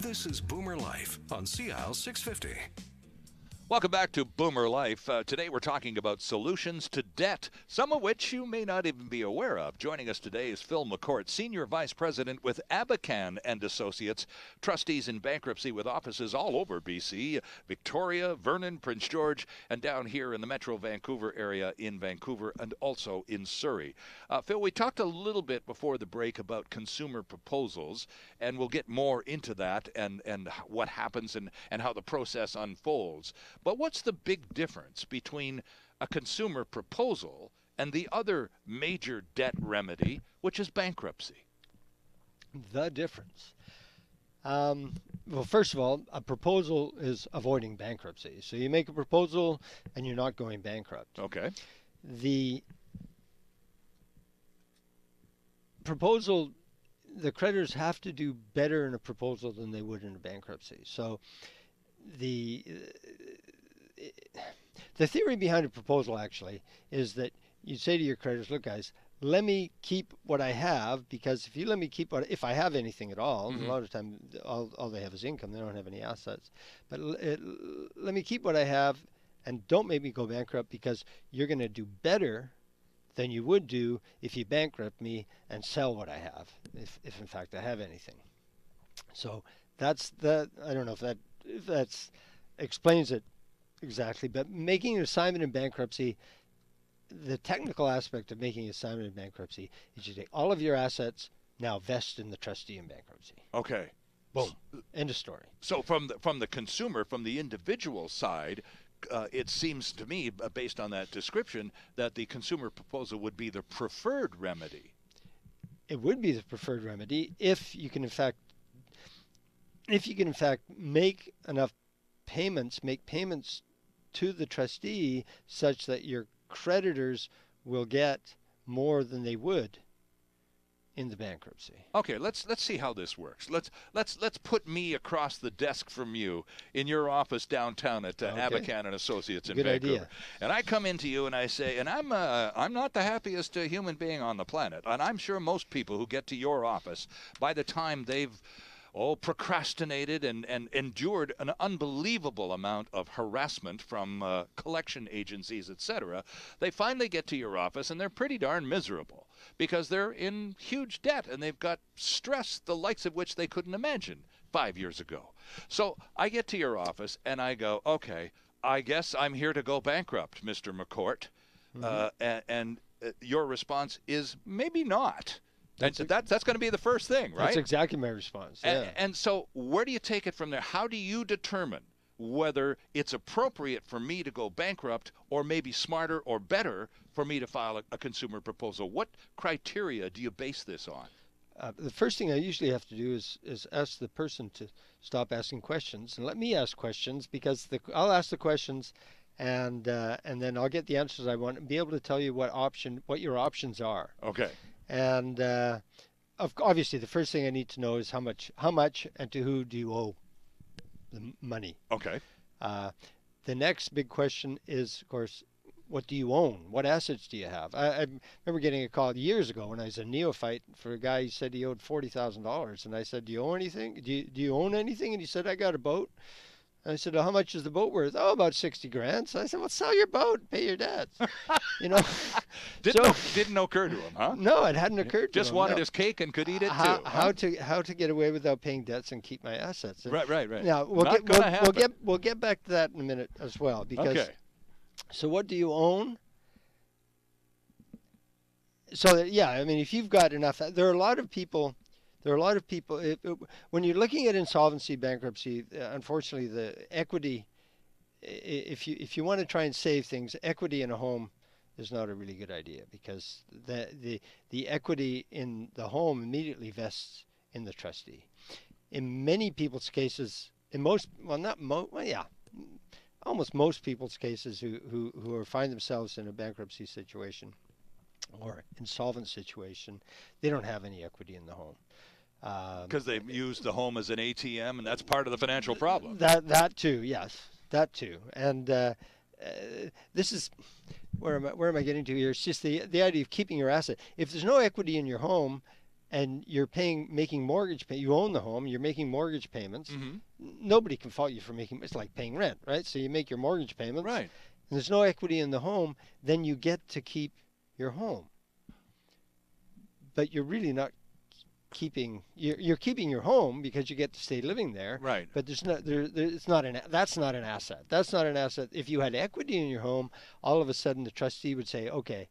This is Boomer Life on CL 650. Welcome back to Boomer Life. Today we're talking about solutions to debt, some of which you may not even be aware of. Joining us today is Phil McCourt, Senior Vice President with Abakhan and Associates, trustees in bankruptcy with offices all over BC, Victoria, Vernon, Prince George, and down here in the Metro Vancouver area in Vancouver and also in Surrey. Phil, we talked a little bit before the break about consumer proposals, and we'll get more into that and what happens and how the process unfolds. But what's the big difference between a consumer proposal and the other major debt remedy, which is bankruptcy? The difference. Well, first of all, a proposal is avoiding bankruptcy. So you make a proposal and you're not going bankrupt. Okay. The proposal, the creditors have to do better in a proposal than they would in a bankruptcy. So the theory behind a proposal actually is that you say to your creditors, look guys, let me keep what I have, because if you let me keep if I have anything at all, a lot of time all they have is income, they don't have any assets, but let me keep what I have and don't make me go bankrupt, because you're going to do better than you would do if you bankrupt me and sell what I have, if in fact I have anything. So that's I don't know if that explains it exactly, but making an assignment in bankruptcy, the technical aspect of making an assignment in bankruptcy is you take all of your assets, now vest in the trustee in bankruptcy. Okay. Boom. End of story. So from the consumer, from the individual side, it seems to me, based on that description, that the consumer proposal would be the preferred remedy. It would be the preferred remedy if you can in fact make enough payments, make payments to the trustee such that your creditors will get more than they would in the bankruptcy. Okay, let's see how this works. Let's put me across the desk from you in your office downtown at Abakhan and Associates in Good Vancouver. idea. And I come into you and I say, and I'm not the happiest human being on the planet, and I'm sure most people who get to your office, by the time they've procrastinated and endured an unbelievable amount of harassment from collection agencies, etc., they finally get to your office and they're pretty darn miserable because they're in huge debt and they've got stress the likes of which they couldn't imagine 5 years ago. So I get to your office and I go, okay, I guess I'm here to go bankrupt, Mr. McCourt. And your response is maybe not. That's going to be the first thing, right? That's exactly my response. Yeah. And so where do you take it from there? How do you determine whether it's appropriate for me to go bankrupt or maybe smarter or better for me to file a consumer proposal? What criteria do you base this on? The first thing I usually have to do is ask the person to stop asking questions and let me ask questions, because I'll ask the questions and then I'll get the answers I want and be able to tell you what your options are. Okay. And obviously, the first thing I need to know is how much, and to who do you owe the money. Okay. The next big question is, of course, what do you own? What assets do you have? I remember getting a call years ago when I was a neophyte for a guy who said he owed $40,000, and I said, "Do you own anything? Do you own anything?" And he said, "I got a boat." I said, "Well, how much is the boat worth?" "Oh, about 60 grand. So I said, "Well, sell your boat and pay your debts." You know, didn't occur to him, huh? No, it hadn't occurred to him. Just wanted his cake and could eat it too. How to get away without paying debts and keep my assets. Right. Now we'll get back to that in a minute as well, because okay. So what do you own? So that, yeah, I mean, if you've got enough, there are a lot of people. When you're looking at insolvency, bankruptcy, unfortunately, the equity, if you want to try and save things, equity in a home is not a really good idea, because the equity in the home immediately vests in the trustee. In many people's cases, almost most people's cases who find themselves in a bankruptcy situation or insolvent situation, they don't have any equity in the home. Because they've used the home as an ATM, and that's part of the financial problem. That too, yes, that too. And this is where am I getting to here? It's just the idea of keeping your asset. If there's no equity in your home, and you're making mortgage pay. You own the home. You're making mortgage payments. Mm-hmm. Nobody can fault you for making. It's like paying rent, right? So you make your mortgage payments. Right. And there's no equity in the home. Then you get to keep your home. But you're really not keeping. You're keeping your home because you get to stay living there. Right. But there's not. It's not an. That's not an asset. That's not an asset. If you had equity in your home, all of a sudden the trustee would say, okay,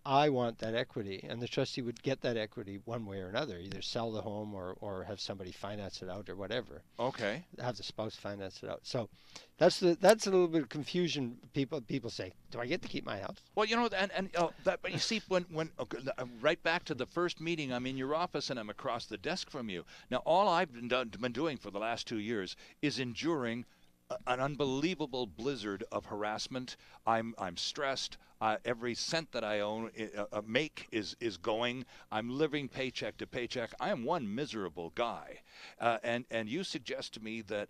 I want that equity, and the trustee would get that equity one way or another, either sell the home or have somebody finance it out or whatever. Okay. Have the spouse finance it out. So that's a little bit of confusion. People say, do I get to keep my house? Well, but you see, when right back to the first meeting, I'm in your office and I'm across the desk from you. Now, all I've been doing for the last 2 years is enduring an unbelievable blizzard of harassment. I'm stressed. Every cent that I make is going. I'm living paycheck to paycheck. I am one miserable guy, and you suggest to me that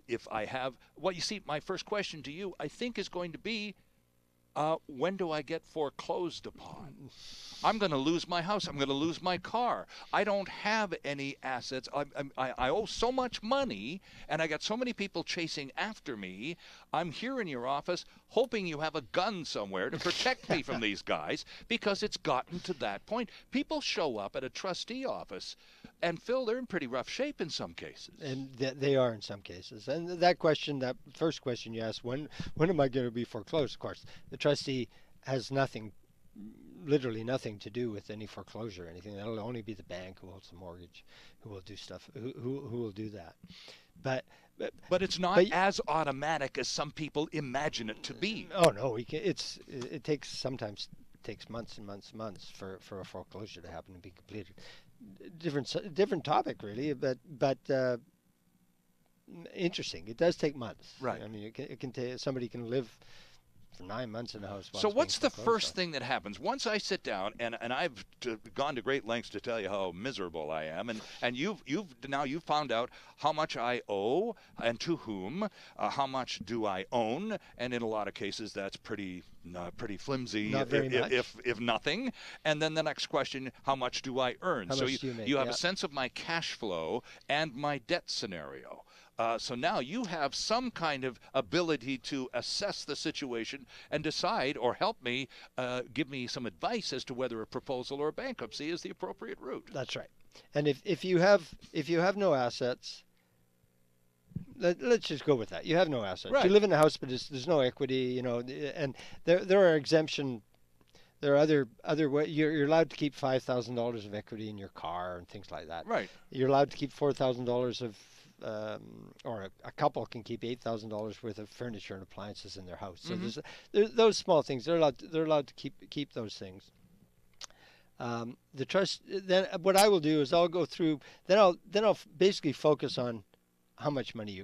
if I have, well, you see, my first question to you, I think, is going to be, when do I get foreclosed upon? I'm going to lose my house. I'm going to lose my car. I don't have any assets. I owe so much money, and I got so many people chasing after me. I'm here in your office hoping you have a gun somewhere to protect me from these guys, because it's gotten to that point. People show up at a trustee office, and Phil, they're in pretty rough shape in some cases. And they are in some cases. And that first question you asked, when am I going to be foreclosed? Of course, the trustee has literally nothing to do with any foreclosure or anything. That'll only be the bank who holds the mortgage, who will do stuff, who will do that. But it's not as automatic as some people imagine it to be. Oh no, it sometimes takes months and months and months for a foreclosure to happen and be completed. Different topic really, but interesting. It does take months. Right. I mean, it can take, somebody can live for 9 months in a house. So what's the first thing that happens once I sit down, and I've gone to great lengths to tell you how miserable I am, and you've found out how much I owe and to whom, how much do I own, and in a lot of cases that's pretty flimsy, Not very much. if nothing. And then the next question, how much do I earn? How much do you make? You have a sense of my cash flow and my debt scenario. So now you have some kind of ability to assess the situation and decide, or help me, give me some advice as to whether a proposal or a bankruptcy is the appropriate route. That's right. And if you have no assets, let's just go with that. You have no assets. Right. You live in a house, but there's no equity, and there are exemption. There are other ways. You're allowed to keep $5,000 of equity in your car and things like that. Right. You're allowed to keep $4,000 of or a couple can keep $8,000 worth of furniture and appliances in their house. So there's those small things. They're allowed to keep those things. The trust. Then what I will do is I'll go through. Then I'll basically focus on how much money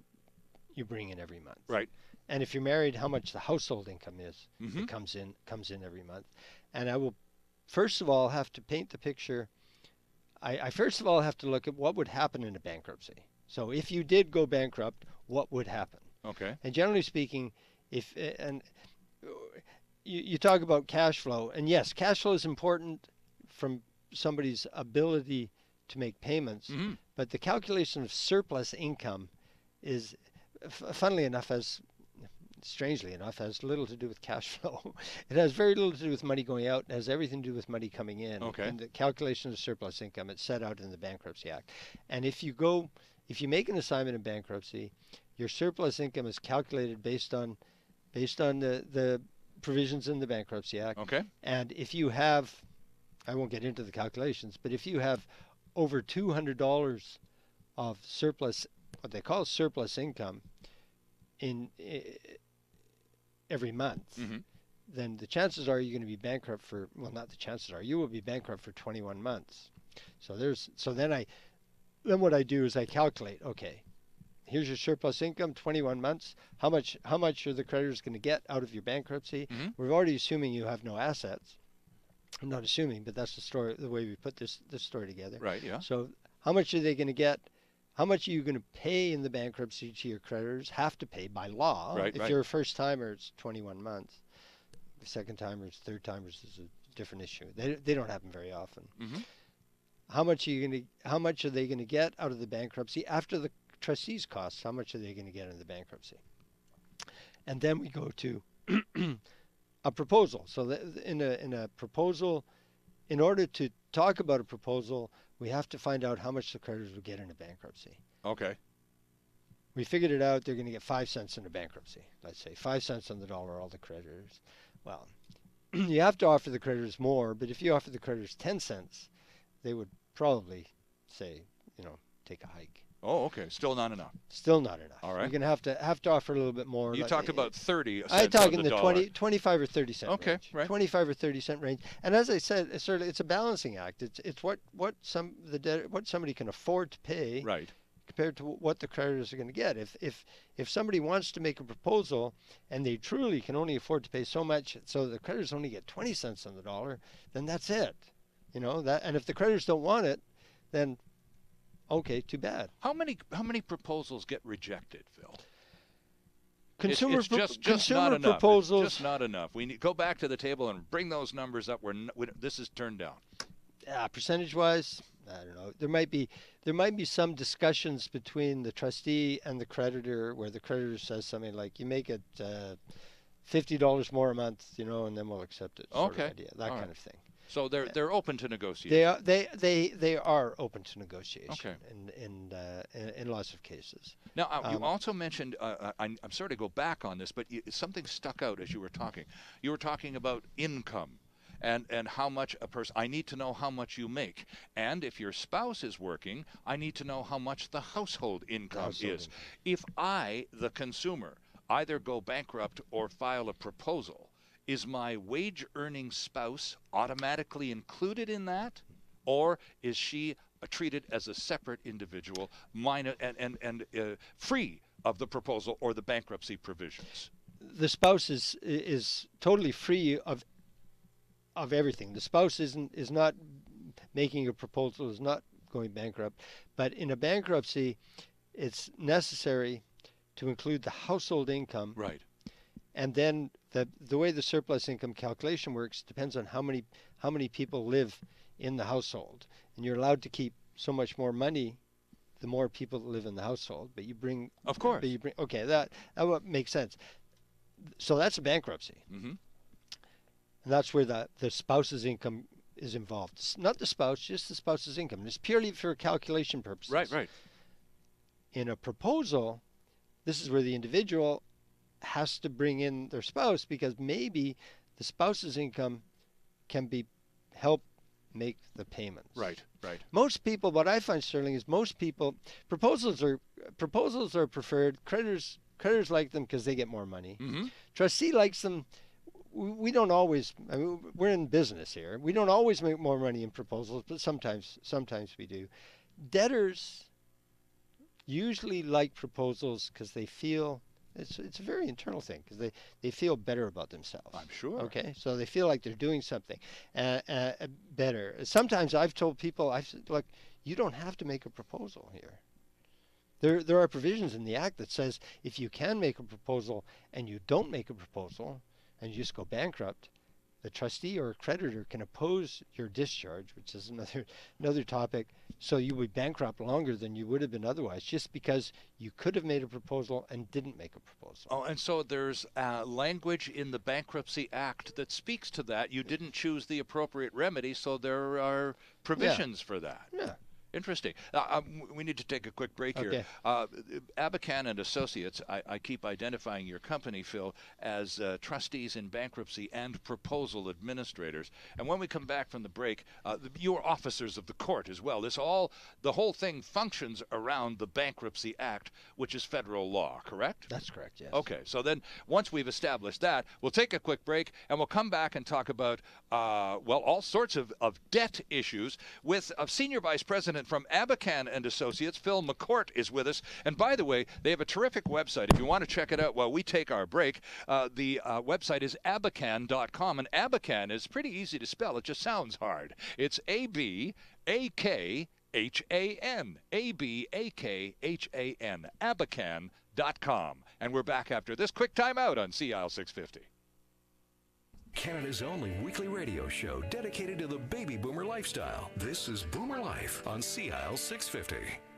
you bring in every month. Right. And if you're married, how much the household income is that comes in every month. And I will first of all have to paint the picture. I first of all have to look at what would happen in a bankruptcy. So if you did go bankrupt, what would happen? Okay. And generally speaking, you talk about cash flow, and yes, cash flow is important from somebody's ability to make payments, but the calculation of surplus income is, funnily enough, strangely enough, has little to do with cash flow. It has very little to do with money going out. It has everything to do with money coming in. Okay. And the calculation of surplus income, it's set out in the Bankruptcy Act. And if you make an assignment in bankruptcy, your surplus income is calculated based on the provisions in the Bankruptcy Act. Okay. And if you have, I won't get into the calculations, but if you have over $200 of surplus, what they call surplus income, in every month, then the chances are you're going to be bankrupt for, well, not the chances are, you will be bankrupt for 21 months. Then what I do is I calculate, okay, here's your surplus income, 21 months. How much are the creditors going to get out of your bankruptcy? We're already assuming you have no assets. I'm not assuming, but that's the story, the way we put this story together. Right, yeah. So how much are they going to get? How much are you going to pay in the bankruptcy to your creditors? Have to pay by law. Right, if you're a first timer, it's 21 months. Second timers, third timers, is different issue. They don't happen very often. Mm-hmm. How much are they going to get out of the bankruptcy after the trustees' costs? How much are they going to get in the bankruptcy? And then we go to a proposal. So in a proposal, in order to talk about a proposal, we have to find out how much the creditors will get in a bankruptcy. Okay. We figured it out. They're going to get 5 cents in a bankruptcy. Let's say 5 cents on the dollar, all the creditors. Well, you have to offer the creditors more, but if you offer the creditors 10 cents, they would probably say, take a hike. Oh, okay. Still not enough. Still not enough. All right. You're going to have to offer a little bit more. You talked about 30 cents I talk on in the dollar. 25 or 30 cent Okay, range. right. 25 or 30 cent range. And as I said, it's a balancing act. It's what somebody can afford to pay. Right. Compared to what the creditors are going to get. If somebody wants to make a proposal and they truly can only afford to pay so much, so the creditors only get 20 cents on the dollar, then that's it. And if the creditors don't want it, then okay, too bad. How many proposals get rejected, Phil? Consumer it's just consumer not enough. proposals. It's just not enough. We need go back to the table and bring those numbers up. This is turned down. Percentage-wise, I don't know. There might be some discussions between the trustee and the creditor where the creditor says something like, "You make it $50 more a month, and then we'll accept it." Sort of idea, that kind of thing. So they're open to negotiation. They are open to negotiation. Okay. In lots of cases. Now you also mentioned I'm sorry to go back on this, but something stuck out as you were talking. You were talking about income. And how much a person, I need to know how much you make. And if your spouse is working, I need to know how much the household income is. If I, the consumer, either go bankrupt or file a proposal, is my wage-earning spouse automatically included in that? Or is she treated as a separate individual and free of the proposal or the bankruptcy provisions? The spouse is totally free of everything. The spouse is not making a proposal, is not going bankrupt. But in a bankruptcy, it's necessary to include the household income. Right. And then the way the surplus income calculation works depends on how many people live in the household. And you're allowed to keep so much more money the more people that live in the household. But you bring, of course. But you bring, okay, that would make sense. So that's a bankruptcy. Mm-hmm. And that's where the spouse's income is involved. It's not the spouse, just the spouse's income. And it's purely for calculation purposes. Right. In a proposal, this is where the individual has to bring in their spouse because maybe the spouse's income can help make the payments. Right. Most people, what I find, Sterling, is proposals are preferred. Creditors like them because they get more money. Mm-hmm. Trustee likes them. We don't always. I mean, we're in business here. We don't always make more money in proposals, but sometimes we do. Debtors usually like proposals because they feel it's a very internal thing because they feel better about themselves. I'm sure. Okay, so they feel like they're doing something better. Sometimes I've told people, I've said, look, you don't have to make a proposal here. There are provisions in the Act that says if you can make a proposal and you don't make a proposal and you just go bankrupt, the trustee or creditor can oppose your discharge, which is another topic. So you would bankrupt longer than you would have been otherwise, just because you could have made a proposal and didn't make a proposal. Oh, and so there's language in the Bankruptcy Act that speaks to that. You didn't choose the appropriate remedy, so there are provisions for that. Yeah. Interesting. We need to take a quick break here. Abakhan and Associates, I keep identifying your company, Phil, as trustees in bankruptcy and proposal administrators. And when we come back from the break, you are officers of the court as well. The whole thing functions around the Bankruptcy Act, which is federal law, correct? That's correct, yes. Okay, so then once we've established that, we'll take a quick break and we'll come back and talk about, all sorts of debt issues with a Senior Vice President from Abakhan and Associates. Phil McCourt is with us. And by the way, they have a terrific website. If you want to check it out while we take our break, the website is abakhan.com. And Abakhan is pretty easy to spell. It just sounds hard. It's Abakhan. Abakhan. Abakhan.com. And we're back after this quick time out on CIL 650. Canada's only weekly radio show dedicated to the baby boomer lifestyle. This is Boomer Life on CIL 650.